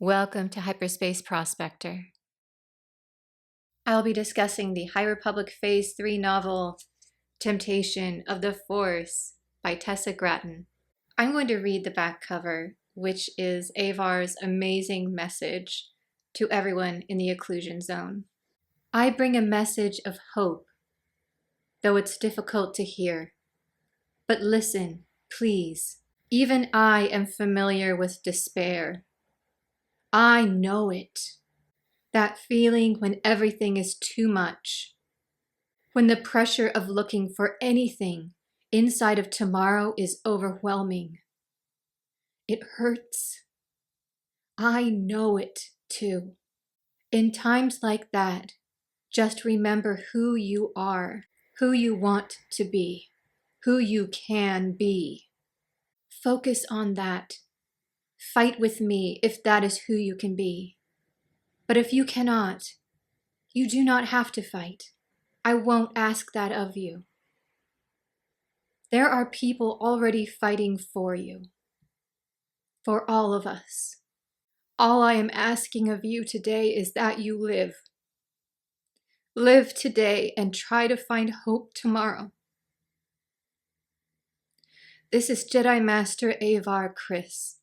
Welcome to Hyperspace Prospector. I'll be discussing the High Republic Phase 3 novel, Temptation of the Force by Tessa Gratton. I'm going to read the back cover, which is Avar's amazing message to everyone in the occlusion zone. I bring a message of hope, though it's difficult to hear. But listen, please. Even I am familiar with despair. I know it. That feeling when everything is too much. When the pressure of looking for anything inside of tomorrow is overwhelming. It hurts. I know it too. In times like that, just remember who you are, who you want to be, who you can be. Focus on that. Fight with me if that is who you can be. But if you cannot, you do not have to fight. I won't ask that of you. There are people already fighting for you. For all of us. All I am asking of you today is that you live. Live today and try to find hope tomorrow. This is Jedi Master Avar Chris.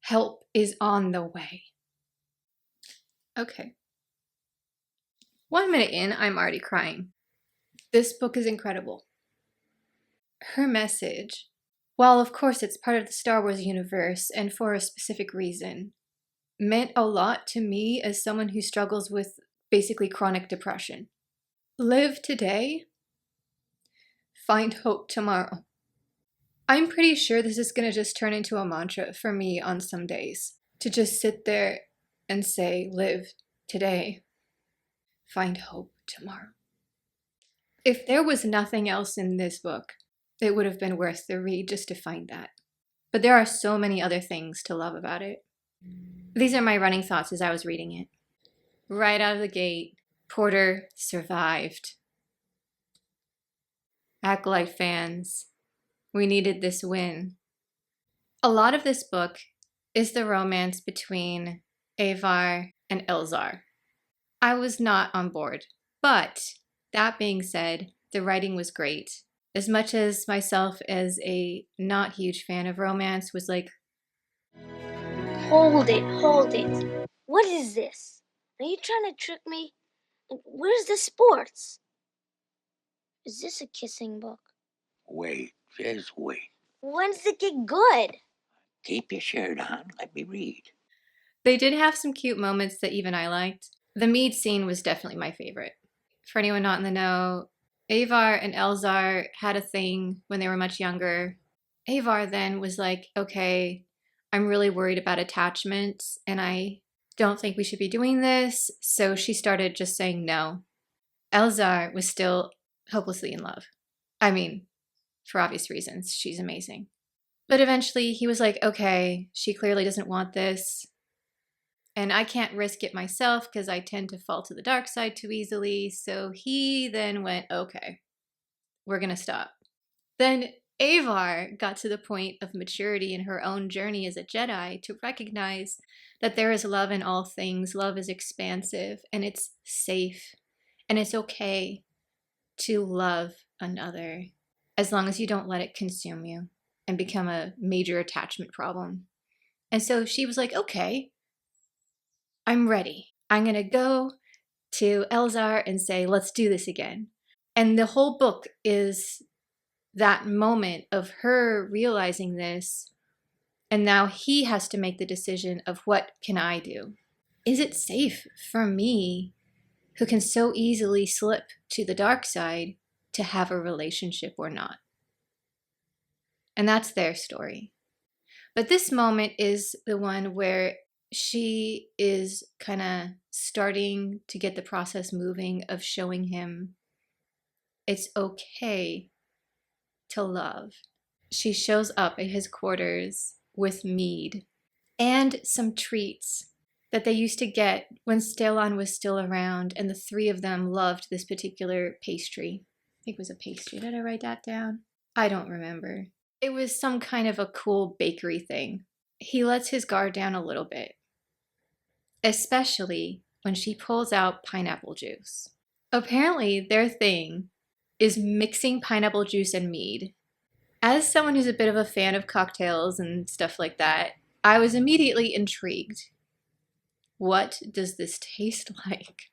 Help is on the way. Okay. 1 minute in, I'm already crying. This book is incredible. Her message, while of course it's part of the Star Wars universe and for a specific reason, meant a lot to me as someone who struggles with basically chronic depression. Live today, find hope tomorrow. I'm pretty sure this is going to just turn into a mantra for me on some days, to just sit there and say, live today, find hope tomorrow. If there was nothing else in this book, it would have been worth the read just to find that. But there are so many other things to love about it. These are my running thoughts as I was reading it. Right out of the gate, Porter survived. Acolyte fans, we needed this win. A lot of this book is the romance between Avar and Elzar. I was not on board, but that being said, the writing was great. As much as myself as a not huge fan of romance was like, Hold it. What is this? Are you trying to trick me? Where's the sports? Is this a kissing book? Wait, just wait. When's it get good? Keep your shirt on. Let me read. they did have some cute moments that even I liked. The mead scene was definitely my favorite. For anyone not in the know, Avar and Elzar had a thing when they were much younger. Avar then was like, okay, I'm really worried about attachments and I don't think we should be doing this. So she started just saying no. Elzar was still hopelessly in love. I mean, for obvious reasons, she's amazing. But eventually he was like, okay, she clearly doesn't want this. And I can't risk it myself because I tend to fall to the dark side too easily. So he then went, okay, we're going to stop. Then Avar got to the point of maturity in her own journey as a Jedi to recognize that there is love in all things. Love is expansive and it's safe and it's okay to love another as long as you don't let it consume you and become a major attachment problem. And so she was like, okay, I'm ready. I'm going to go to Elzar and say, let's do this again. And the whole book is that moment of her realizing this, and now he has to make the decision of what can I do? Is it safe for me, who can so easily slip to the dark side, to have a relationship or not? And that's their story. But this moment is the one where she is kind of starting to get the process moving of showing him it's okay to love. She shows up at his quarters with mead and some treats that they used to get when Stellan was still around, and the three of them loved this particular pastry. I think it was a pastry. Did I write that down? I don't remember. It was some kind of a cool bakery thing. he lets his guard down a little bit, especially when she pulls out pineapple juice. Apparently, their thing is mixing pineapple juice and mead. As someone who's a bit of a fan of cocktails and stuff like that, I was immediately intrigued. What does this taste like?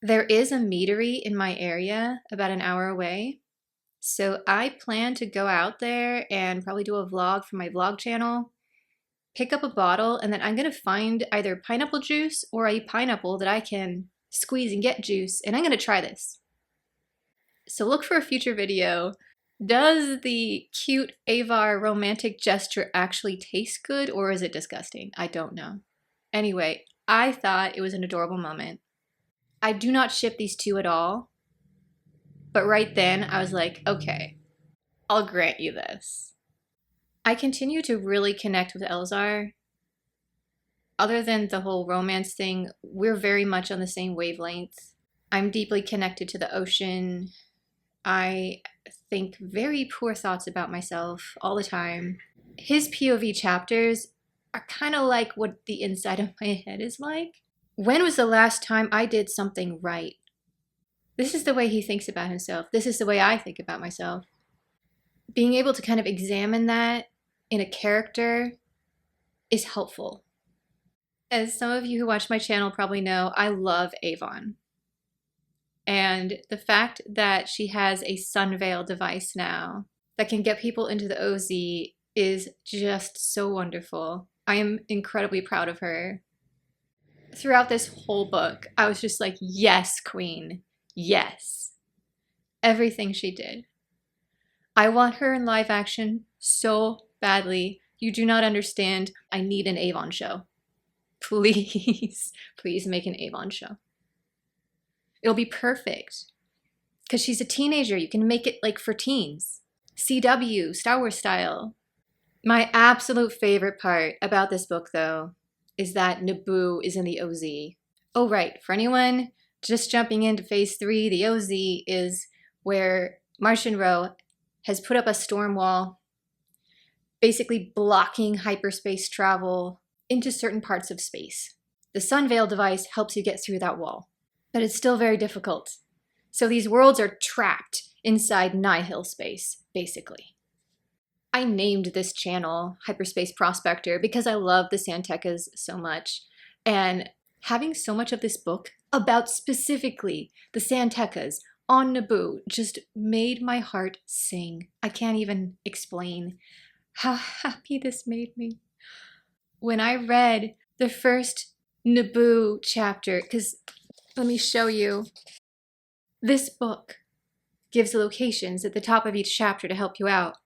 There is a meadery in my area about an hour away, so I plan to go out there and probably do a vlog for my vlog channel, pick up a bottle, and then I'm going to find either pineapple juice or a pineapple that I can squeeze and get juice, and I'm going to try this. So look for a future video. Does the cute Avar romantic gesture actually taste good, or is it disgusting? I don't know. Anyway, I thought it was an adorable moment. I do not ship these two at all, but right then I was like, okay, I'll grant you this. I continue to really connect with Elzar. Other than the whole romance thing, we're very much on the same wavelength. I'm deeply connected to the ocean. I think very poor thoughts about myself all the time. His POV chapters are kind of like what the inside of my head is like. When was the last time I did something right? This is the way he thinks about himself. This is the way I think about myself. Being able to kind of examine that in a character is helpful. As some of you who watch my channel probably know, I love Avon. And the fact that she has a Sunveil device now that can get people into the OZ is just so wonderful. I am incredibly proud of her. Throughout this whole book, I was just like, yes, queen, yes. Everything she did. I want her in live action so badly. You do not understand. I need an Avon show. Please, please make an Avon show. It'll be perfect. Because she's a teenager. You can make it like for teens. CW, Star Wars style. My absolute favorite part about this book, though, is that Naboo is in the OZ. Oh, right. For anyone just jumping into Phase 3, the OZ is where Martian Row has put up a storm wall, basically blocking hyperspace travel into certain parts of space. The Sunveil device helps you get through that wall, but it's still very difficult. So these worlds are trapped inside nihil space, basically. I named this channel Hyperspace Prospector because I love the Santecas so much, and having so much of this book about specifically the Santecas on Naboo just made my heart sing. I can't even explain how happy this made me. When I read the first Naboo chapter, because let me show you, this book gives locations at the top of each chapter to help you out.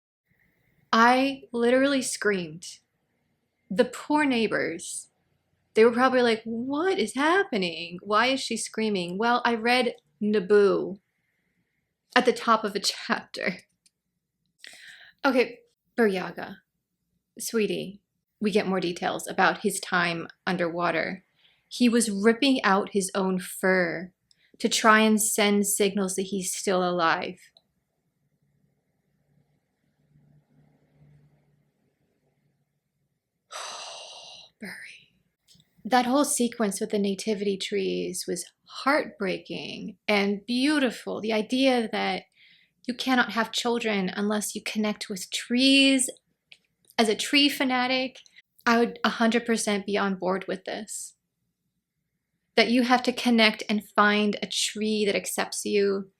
I literally screamed. The poor neighbors, they were probably like, what is happening? Why is she screaming? Well, I read Naboo at the top of a chapter. Okay, Buryaga. Sweetie, we get more details about his time underwater. He was ripping out his own fur to try and send signals that he's still alive. Burry. That whole sequence with the nativity trees was heartbreaking and beautiful. The idea that you cannot have children unless you connect with trees. As a tree fanatic, I would 100% be on board with this. That you have to connect and find a tree that accepts you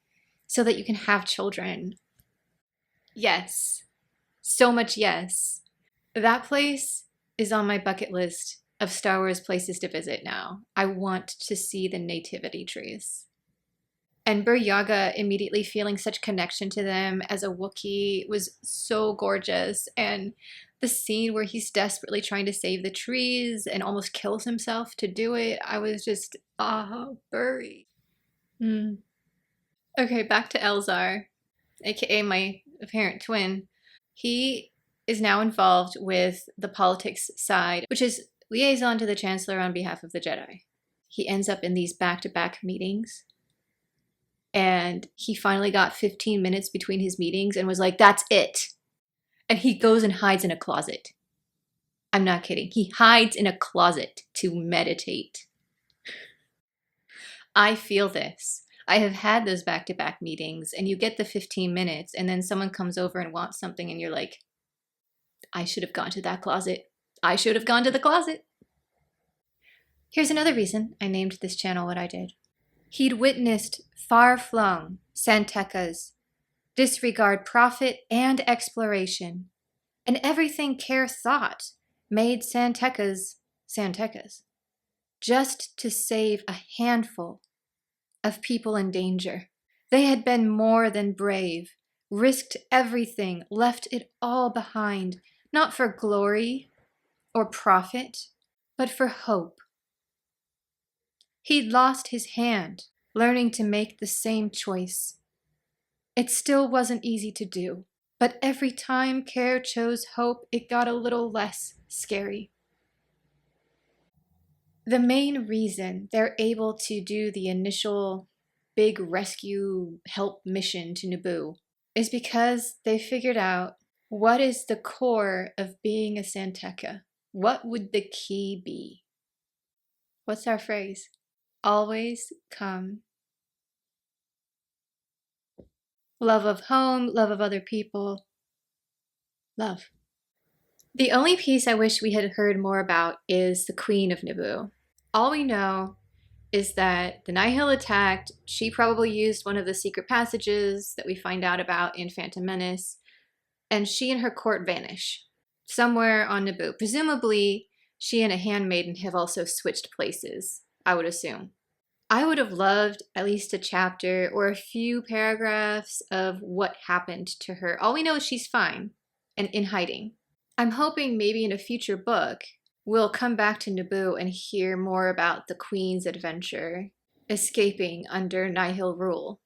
so that you can have children. Yes. So much yes. That place is on my bucket list of Star Wars places to visit now. I want to see the nativity trees. And Buryaga immediately feeling such connection to them as a Wookiee was so gorgeous. And the scene where he's desperately trying to save the trees and almost kills himself to do it, I was just, Burry. Okay, back to Elzar, aka my apparent twin. He is now involved with the politics side, which is liaison to the Chancellor on behalf of the Jedi. He ends up in these back-to-back meetings. And he finally got 15 minutes between his meetings and was like, that's it. And he goes and hides in a closet. I'm not kidding. He hides in a closet to meditate. I feel this. I have had those back-to-back meetings, and you get the 15 minutes, and then someone comes over and wants something, and you're like, I should have gone to that closet. I should have gone to the closet. Here's another reason I named this channel what I did. He'd witnessed far-flung Santecas disregard profit and exploration, and everything Care thought made Santecas Santecas, just to save a handful of people in danger. They had been more than brave, risked everything, left it all behind, not for glory or profit, but for hope. He'd lost his hand, learning to make the same choice. It still wasn't easy to do, but every time Care chose hope, it got a little less scary. The main reason they're able to do the initial big rescue help mission to Naboo is because they figured out what is the core of being a Santeca. What would the key be? What's our phrase? Always come. Love of home, love of other people, love. The only piece I wish we had heard more about is the Queen of Naboo. All we know is that the Nihil attacked. She probably used one of the secret passages that we find out about in Phantom Menace, and she and her court vanish somewhere on Naboo. Presumably, she and a handmaiden have also switched places, I would assume. I would have loved at least a chapter or a few paragraphs of what happened to her. All we know is she's fine and in hiding. I'm hoping maybe in a future book, we'll come back to Naboo and hear more about the Queen's adventure, escaping under Nihil rule,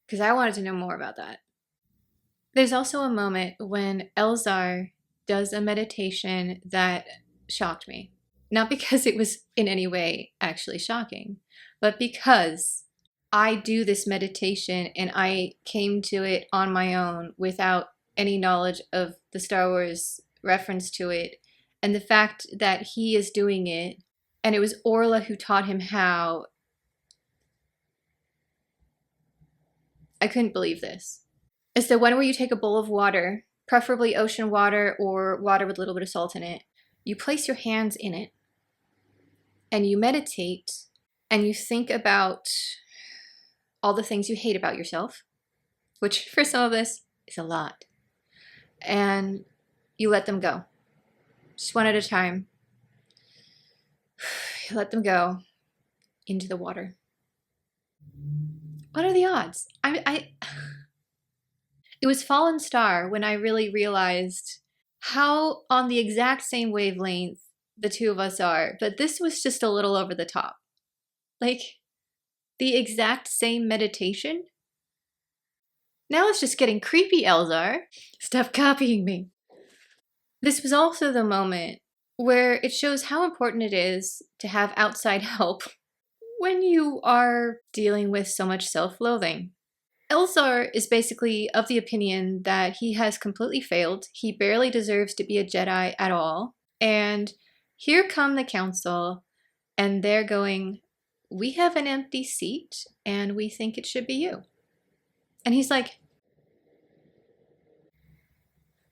because I wanted to know more about that. There's also a moment when Elzar does a meditation that shocked me. Not because it was in any way actually shocking, but because I do this meditation and I came to it on my own without any knowledge of the Star Wars reference to it. And the fact that he is doing it, and it was Orla who taught him how, I couldn't believe this. It's the one where you take a bowl of water, preferably ocean water or water with a little bit of salt in it. You place your hands in it, and you meditate, and you think about all the things you hate about yourself, which for some of us is a lot. And you let them go. Just one at a time. You let them go into the water. What are the odds? It was Fallen Star when I really realized how on the exact same wavelength the two of us are, but this was just a little over the top. Like, the exact same meditation? Now it's just getting creepy, Elzar. Stop copying me. This was also the moment where it shows how important it is to have outside help when you are dealing with so much self-loathing. Elzar is basically of the opinion that he has completely failed. He barely deserves to be a Jedi at all. And here come the council, and they're going, we have an empty seat, and we think it should be you. And he's like,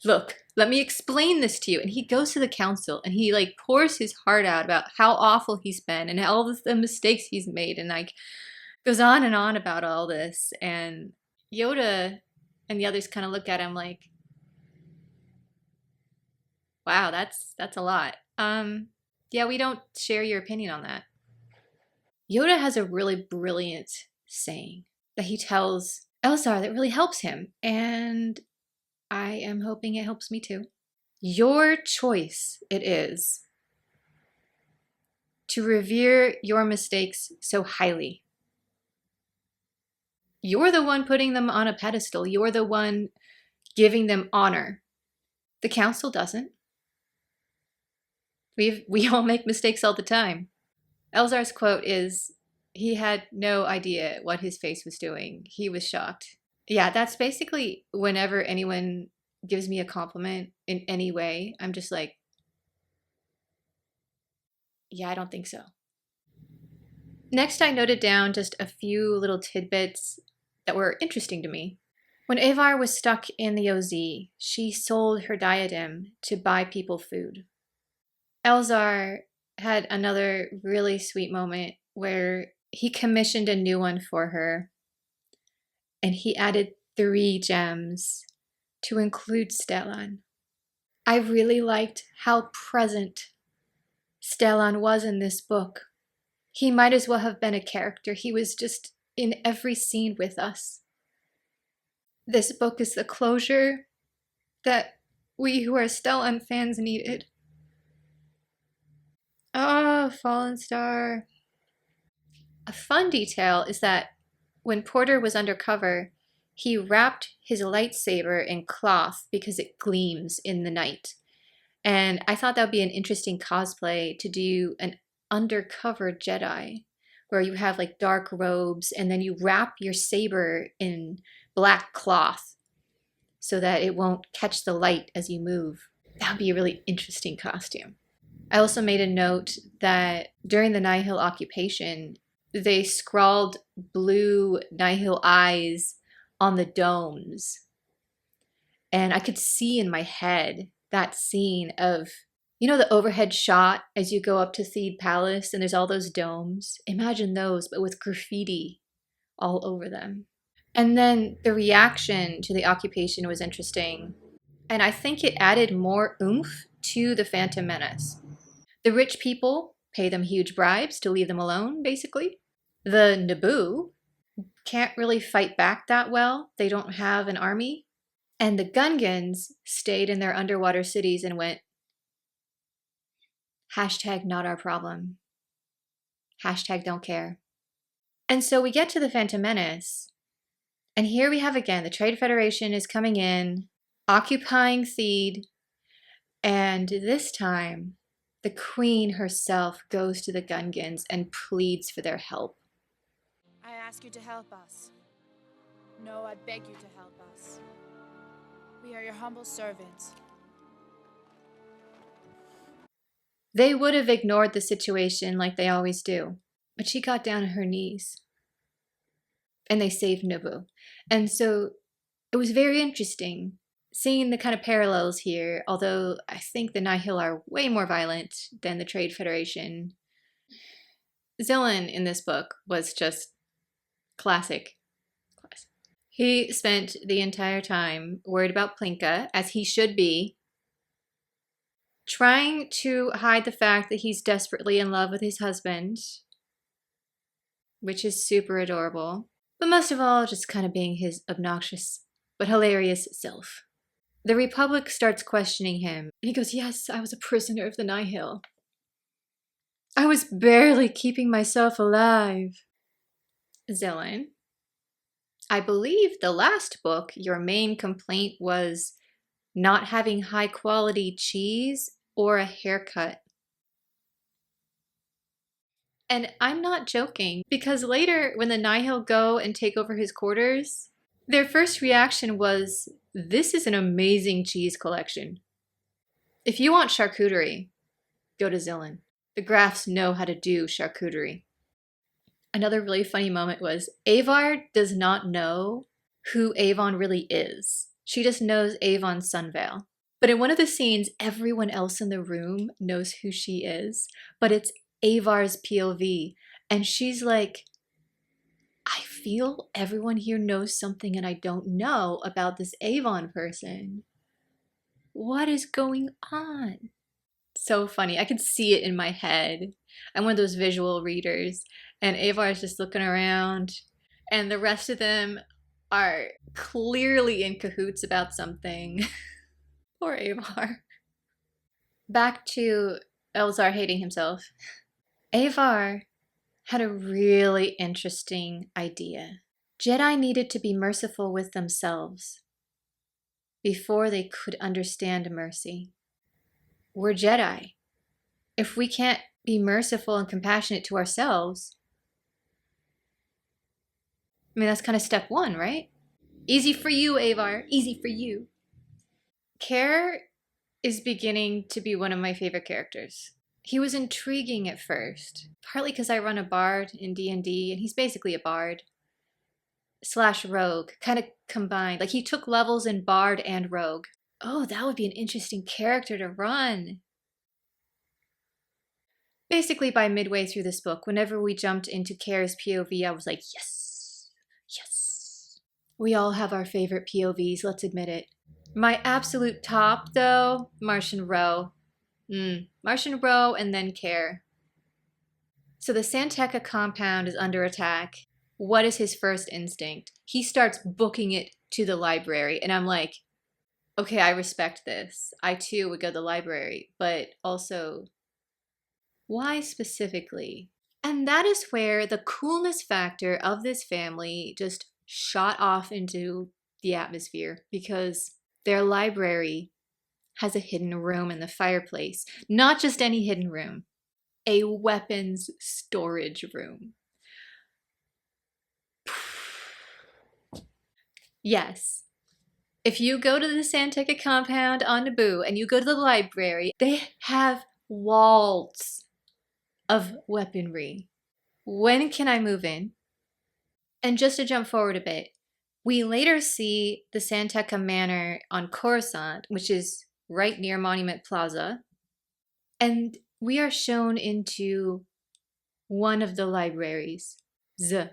look, let me explain this to you. And he goes to the council, and he like pours his heart out about how awful he's been and all the mistakes he's made, and like goes on and on about all this. And Yoda and the others kind of look at him like, wow, that's a lot. Yeah, we don't share your opinion on that. Yoda has a really brilliant saying that he tells Elzar that really helps him, and I am hoping it helps me too. Your choice it is to revere your mistakes so highly. You're the one putting them on a pedestal. You're the one giving them honor. The council doesn't. We all make mistakes all the time. Elzar's quote is, he had no idea what his face was doing. He was shocked. Yeah, that's basically whenever anyone gives me a compliment in any way, I'm just like, Yeah, I don't think so. Next, I noted down just a few little tidbits that were interesting to me. When Avar was stuck in the OZ, she sold her diadem to buy people food. Elzar had another really sweet moment where he commissioned a new one for her and he added 3 gems to include Stellan. I really liked how present Stellan was in this book. He might as well have been a character. He was just in every scene with us. This book is the closure that we who are Stellan fans needed. Oh, Fallen Star. A fun detail is that when Porter was undercover, he wrapped his lightsaber in cloth because it gleams in the night. And I thought that would be an interesting cosplay to do an undercover Jedi where you have like dark robes and then you wrap your saber in black cloth so that it won't catch the light as you move. That would be a really interesting costume. I also made a note that during the Nihil occupation, they scrawled blue Nihil eyes on the domes. And I could see in my head that scene of, the overhead shot as you go up to Theed Palace and there's all those domes. Imagine those, but with graffiti all over them. And then the reaction to the occupation was interesting. And I think it added more oomph to the Phantom Menace. The rich people pay them huge bribes to leave them alone, basically. The Naboo can't really fight back that well. They don't have an army. And the Gungans stayed in their underwater cities and went, hashtag not our problem. Hashtag don't care. And so we get to the Phantom Menace. And here we have again, the Trade Federation is coming in, occupying Theed. And this time, the Queen herself goes to the Gungans and pleads for their help. I ask you to help us. No, I beg you to help us. We are your humble servants. They would have ignored the situation like they always do, but she got down on her knees. And they saved Naboo. And so it was very interesting seeing the kind of parallels here, although I think the Nihil are way more violent than the Trade Federation. Zillan in this book was just classic. He spent the entire time worried about Plinka, as he should be, trying to hide the fact that he's desperately in love with his husband, which is super adorable, but most of all, just kind of being his obnoxious but hilarious self. The Republic starts questioning him, and he goes, yes, I was a prisoner of the Nihil. I was barely keeping myself alive. Zillan, I believe the last book, your main complaint was not having high quality cheese or a haircut. And I'm not joking, because later when the Nihil go and take over his quarters, their first reaction was, this is an amazing cheese collection. If you want charcuterie, go to Zillan. The Graffs know how to do charcuterie. Another really funny moment was Avar does not know who Avon really is. She just knows Avon's Sunveil. But in one of the scenes, everyone else in the room knows who she is, but it's Avar's POV. And she's like, I feel everyone here knows something and I don't know about this Avon person. What is going on? So funny. I could see it in my head. I'm one of those visual readers. And Avar is just looking around. And the rest of them are clearly in cahoots about something. Poor Avar. Back to Elzar hating himself. Avar had a really interesting idea. Jedi needed to be merciful with themselves before they could understand mercy. We're Jedi. If we can't be merciful and compassionate to ourselves, I mean, that's kind of step one, right? Easy for you, Avar. Easy for you. Care is beginning to be one of my favorite characters. He was intriguing at first, partly because I run a bard in D&D, and he's basically a bard slash rogue, kind of combined. Like he took levels in bard and rogue. Oh, that would be an interesting character to run. Basically, by midway through this book, whenever we jumped into Kair's POV, I was like, yes, yes. We all have our favorite POVs, let's admit it. My absolute top, though, Martian Row. Martian Row and then Kair. So the Santeca compound is under attack. What is his first instinct? He starts booking it to the library, and I'm like, okay, I respect this. I too would go to the library, but also, why specifically? And that is where the coolness factor of this family just shot off into the atmosphere, because their library has a hidden room in the fireplace. Not just any hidden room, a weapons storage room. Yes. If you go to the Santeca compound on Naboo and you go to the library, they have walls of weaponry. When can I move in? And just to jump forward a bit, we later see the Santeca Manor on Coruscant, which is right near Monument Plaza, and we are shown into one of the libraries. There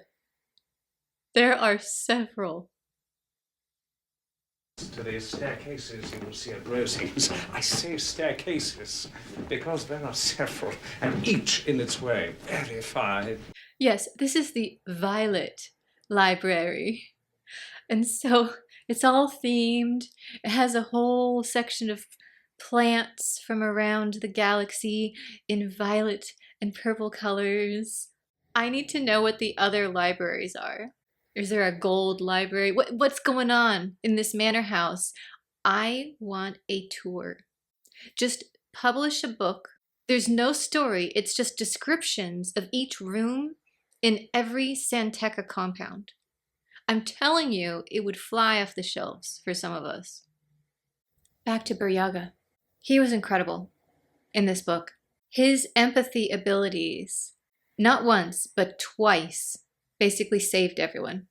are several. To these staircases you will see at Rosings. I say staircases because there are several, and each in its way very fine. Yes, this is the Violet Library. And so it's all themed. It has a whole section of plants from around the galaxy in violet and purple colors. I need to know what the other libraries are. Is there a gold library? What's going on in this manor house? I want a tour. Just publish a book. There's no story. It's just descriptions of each room in every Santeca compound. I'm telling you, it would fly off the shelves for some of us. Back to Buryaga. He was incredible in this book. His empathy abilities, not once, but twice, basically saved everyone.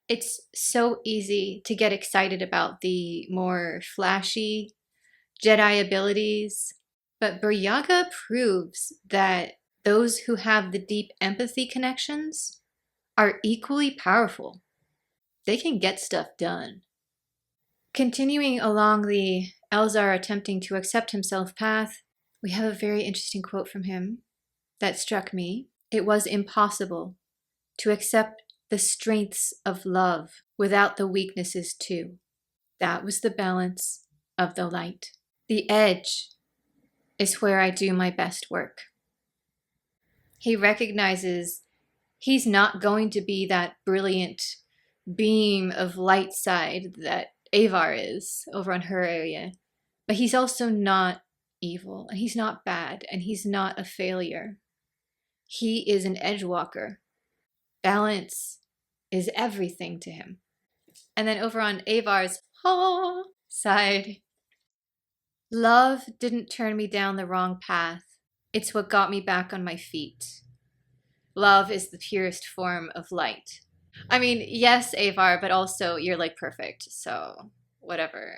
It's so easy to get excited about the more flashy Jedi abilities, but Buryaga proves that those who have the deep empathy connections are equally powerful. They can get stuff done. Continuing along the Elzar attempting to accept himself path, we have a very interesting quote from him that struck me. It was impossible to accept the strengths of love without the weaknesses too. That was the balance of the light. The edge is where I do my best work. He recognizes he's not going to be that brilliant beam of light side that Avar is over on her area, but he's also not evil, and he's not bad, and he's not a failure. He is an edgewalker. Balance is everything to him. And then over on Avar's side, love didn't turn me down the wrong path. It's what got me back on my feet. Love is the purest form of light. I mean, yes, Avar, but also you're like perfect, so whatever.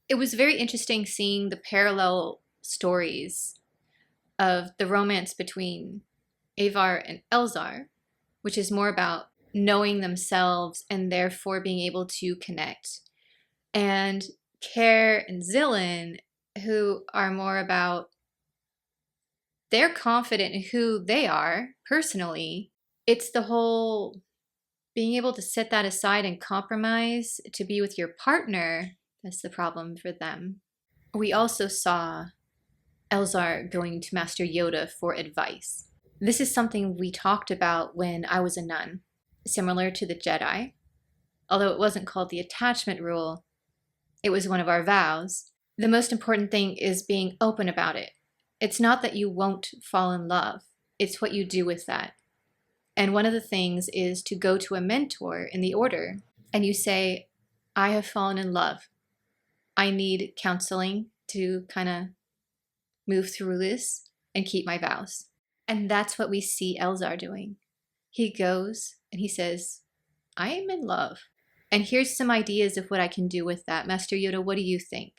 It was very interesting seeing the parallel stories of the romance between Avar and Elzar, which is more about knowing themselves and therefore being able to connect. And Kair and Zillan, who are more about they're confident in who they are personally. It's the whole being able to set that aside and compromise to be with your partner. That's the problem for them. We also saw Elzar going to Master Yoda for advice. This is something we talked about when I was a nun, similar to the Jedi. Although it wasn't called the attachment rule, it was one of our vows. The most important thing is being open about it. It's not that you won't fall in love. It's what you do with that. And one of the things is to go to a mentor in the order and you say, I have fallen in love. I need counseling to kind of move through this, and keep my vows. And that's what we see Elzar doing. He goes and he says, I am in love. And here's some ideas of what I can do with that. Master Yoda, what do you think?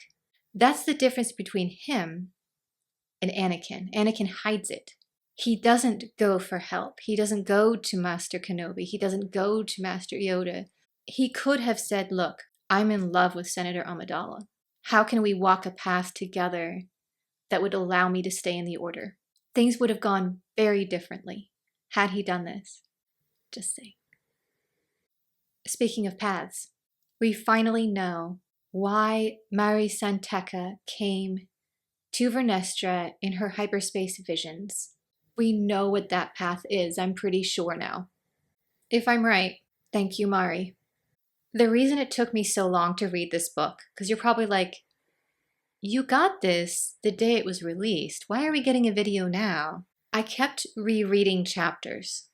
That's the difference between him and Anakin. Anakin hides it. He doesn't go for help. He doesn't go to Master Kenobi. He doesn't go to Master Yoda. He could have said, look, I'm in love with Senator Amidala. How can we walk a path together that would allow me to stay in the order? Things would have gone very differently had he done this. Just saying. Speaking of paths, we finally know why Mari Santeca came to Vernestra in her hyperspace visions. We know what that path is, I'm pretty sure now. If I'm right, thank you, Mari. The reason it took me so long to read this book, because you're probably like, you got this the day it was released. Why are we getting a video now? I kept rereading chapters.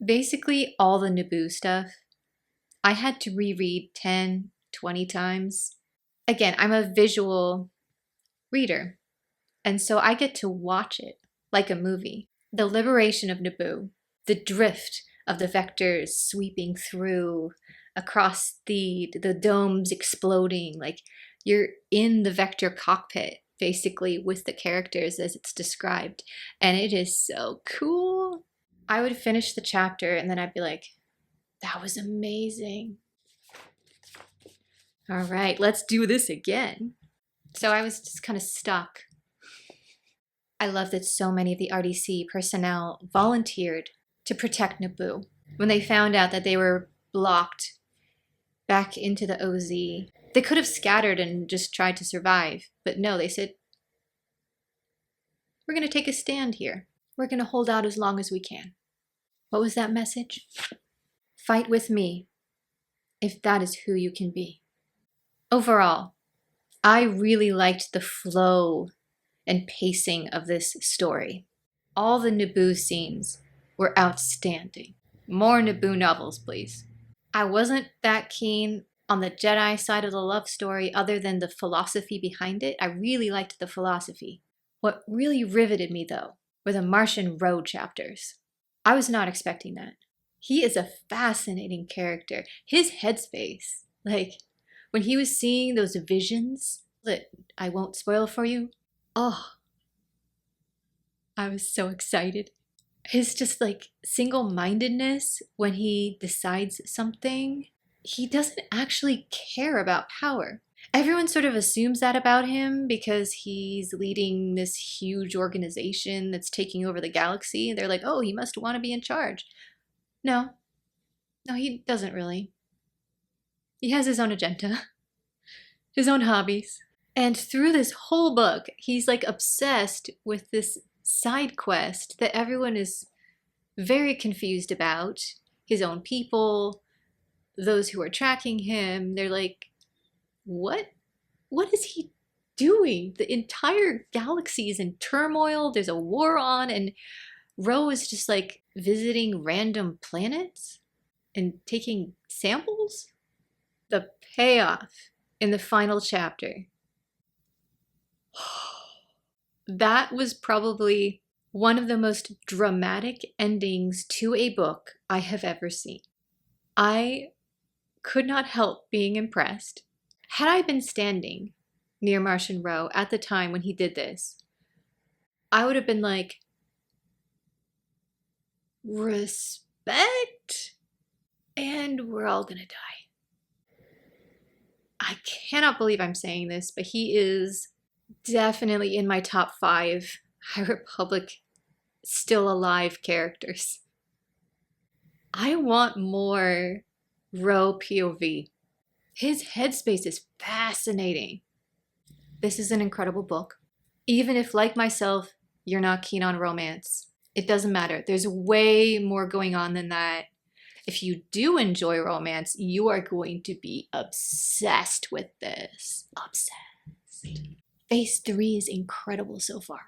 Basically, all the Naboo stuff, I had to reread 10, 20 times. Again, I'm a visual reader, and so I get to watch it like a movie. The liberation of Naboo, the drift of the vectors sweeping through, across the domes exploding, like you're in the vector cockpit, basically, with the characters as it's described. And it is so cool. I would finish the chapter and then I'd be like, that was amazing. All right, let's do this again. So I was just kind of stuck. I love that so many of the RDC personnel volunteered to protect Naboo. When they found out that they were blocked back into the OZ, they could have scattered and just tried to survive. But no, they said, we're going to take a stand here. We're going to hold out as long as we can. What was that message? Fight with me, if that is who you can be. Overall, I really liked the flow and pacing of this story. All the Naboo scenes were outstanding. More Naboo novels, please. I wasn't that keen on the Jedi side of the love story other than the philosophy behind it. I really liked the philosophy. What really riveted me, though, were the Martian Road chapters. I was not expecting that. He is a fascinating character. His headspace, like when he was seeing those visions that I won't spoil for you, oh, I was so excited. His just like single-mindedness when he decides something, he doesn't actually care about power. Everyone sort of assumes that about him because he's leading this huge organization that's taking over the galaxy. They're like, oh, he must want to be in charge. No, he doesn't really. He has his own agenda, his own hobbies. And through this whole book, he's like obsessed with this side quest that everyone is very confused about. His own people, those who are tracking him, they're like, what is he doing? The entire galaxy is in turmoil. There's a war on, and Ro is just like visiting random planets and taking samples. The payoff in the final chapter. That was probably one of the most dramatic endings to a book I have ever seen. I could not help being impressed. Had I been standing near Martian Row at the time when he did this, I would have been like, respect, and we're all gonna die. I cannot believe I'm saying this, but he is definitely in my top 5 High Republic still alive characters. I want more Ro POV. His headspace is fascinating. This is an incredible book. Even if, like myself, you're not keen on romance, it doesn't matter. There's way more going on than that. If you do enjoy romance, you are going to be obsessed with this. Obsessed. Phase 3 is incredible so far.